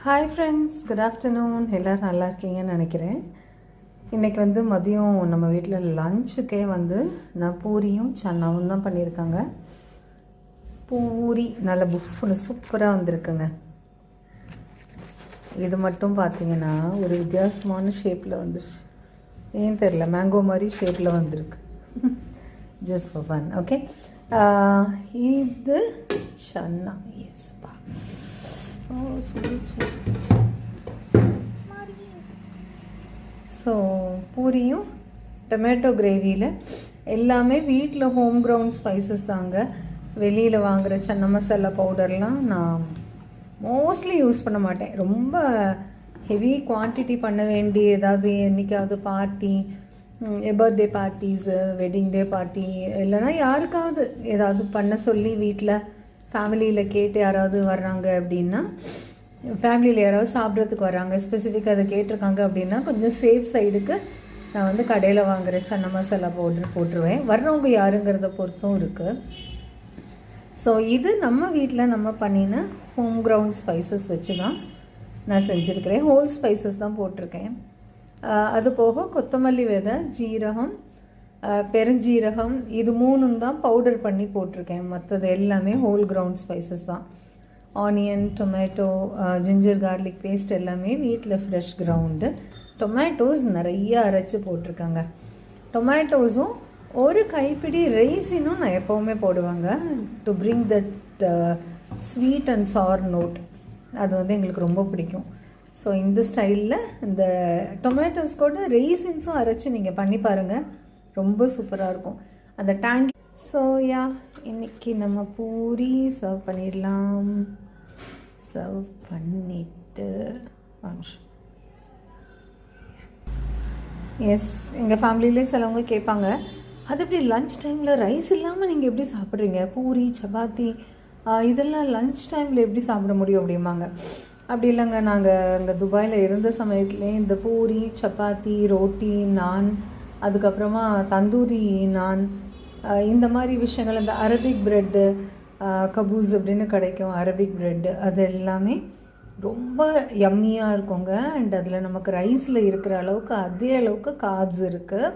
Hi friends, good afternoon. எல்லோரும் நல்லா இருக்கீங்கன்னு நினைக்கிறேன். இன்றைக்கி மதியம் நம்ம வீட்டில் லஞ்சுக்கே நான் பூரியும் சன்னாவும் தான் பண்ணியிருக்காங்க. பூரி நல்ல புஃப்னு சூப்பராக வந்திருக்குங்க. இது மட்டும் பார்த்திங்கன்னா ஒரு வித்தியாசமான ஷேப்பில் வந்துருச்சு. ஏன் தெரில, மேங்கோ மாதிரி ஷேப்பில் வந்திருக்கு. Just for fun. ஓகே, இது சன்னா. எஸ்ப்பா, ஸோ பூரியும் டொமேட்டோ கிரேவியில் எல்லாமே வீட்டில் ஹோம் கிரவுண்ட் ஸ்பைசஸ் தாங்க. வெளியில் வாங்குகிற சன்னா மசாலா பவுடர்லாம் நான் மோஸ்ட்லி யூஸ் பண்ண மாட்டேன். ரொம்ப ஹெவி குவான்டிட்டி பண்ண வேண்டிய ஏதாவது என்றைக்காவது party, birthday parties, wedding day party, இல்லைனா யாருக்காவது ஏதாவது பண்ண சொல்லி வீட்டில் ஃபேமிலியில் கேட்டு யாராவது வர்றாங்க அப்படின்னா, ஃபேமிலியில் யாராவது சாப்பிட்றதுக்கு வராங்க, ஸ்பெசிஃபிக்காக அதை கேட்டிருக்காங்க அப்படின்னா கொஞ்சம் சேஃப் சைடுக்கு நான் கடையில் வாங்குகிற சன்னா மசாலா பவுடர் போட்டுருவேன். வர்றவங்க யாருங்கிறத பொறுத்தும் இருக்குது. ஸோ இது நம்ம வீட்டில் நம்ம பண்ணின ஹோம் கிரவுண்ட் ஸ்பைசஸ் வச்சு தான் நான் செஞ்சுருக்கிறேன். ஹோல் ஸ்பைசஸ் தான் போட்டிருக்கேன். அது போக கொத்தமல்லி விதை, ஜீரகம், பெருஞ்சீரகம், இது மூணும் தான் பவுடர் பண்ணி போட்டிருக்கேன். மற்றது எல்லாமே ஹோல் கிரவுண்ட் ஸ்பைசஸ் தான். Onion, tomato, ginger garlic paste எல்லாமே வீட்டில் ஃப்ரெஷ் கிரவுண்டு. டொமேட்டோஸ் நிறைய அரைச்சி போட்டிருக்காங்க. டொமேட்டோஸும் ஒரு கைப்பிடி ரைஸினும் நான் எப்போவுமே போடுவாங்க, to bring that sweet and char note. அது எங்களுக்கு ரொம்ப பிடிக்கும். ஸோ இந்த ஸ்டைலில் இந்த டொமேட்டோஸ் கூட ரைசின்ஸும் அரைச்சி நீங்கள் பண்ணி பாருங்கள், ரொம்ப சூப்பராக இருக்கும் அந்த டேங். ஸோ யா, இன்றைக்கி நம்ம பூரி சர்வ் பண்ணிடலாம். சர்வ் பண்ணிவிட்டு எஸ், எங்கள் ஃபேமிலியிலே சிலவங்க கேட்பாங்க, அது எப்படி லன்ச் டைமில் ரைஸ் இல்லாமல் நீங்கள் எப்படி சாப்பிட்றீங்க? பூரி, சப்பாத்தி இதெல்லாம் லன்ச் டைமில் எப்படி சாப்பிட முடியும் அப்படிம்பாங்க. அப்படி இல்லைங்க, நாங்கள் அங்கே துபாயில் இருந்த சமயத்துலேயே இந்த பூரி, சப்பாத்தி, ரோட்டி, நான், அதுக்கப்புறமா தந்தூரி நான், இந்த மாதிரி விஷயங்கள், இந்த அரபிக் ப்ரெட்டு, கபூஸ் அப்படின்னு கிடைக்கும் அரபிக் ப்ரெட்டு, அது எல்லாமே ரொம்ப யம்மியாக இருக்குங்க. அண்ட் அதில் நமக்கு ரைஸில் இருக்கிற அளவுக்கு அதே அளவுக்கு கார்ப்ஸ் இருக்குது.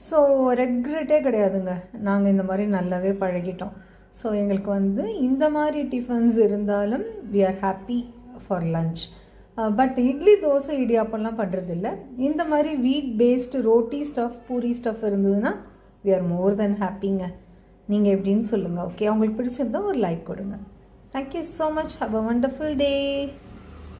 ஸோ ரெக்ரெட்டே கிடையாதுங்க, நாங்கள் இந்த மாதிரி நல்லாவே பழகிட்டோம். ஸோ எங்களுக்கு இந்த மாதிரி டிஃபன்ஸ் இருந்தாலும் we are happy for lunch. But idli, dosa, இடியாப்பெல்லாம் பண்ணுறதில்ல. இந்த மாதிரி wheat based roti stuff, puri stuff இருந்ததுன்னா வி ஆர் மோர் தென் ஹாப்பிங்க. நீங்கள் எப்படின்னு சொல்லுங்கள். ஓகே, உங்களுக்கு பிடிச்சிருந்தா ஒரு லைக் கொடுங்க. Thank you so much. Have a wonderful day.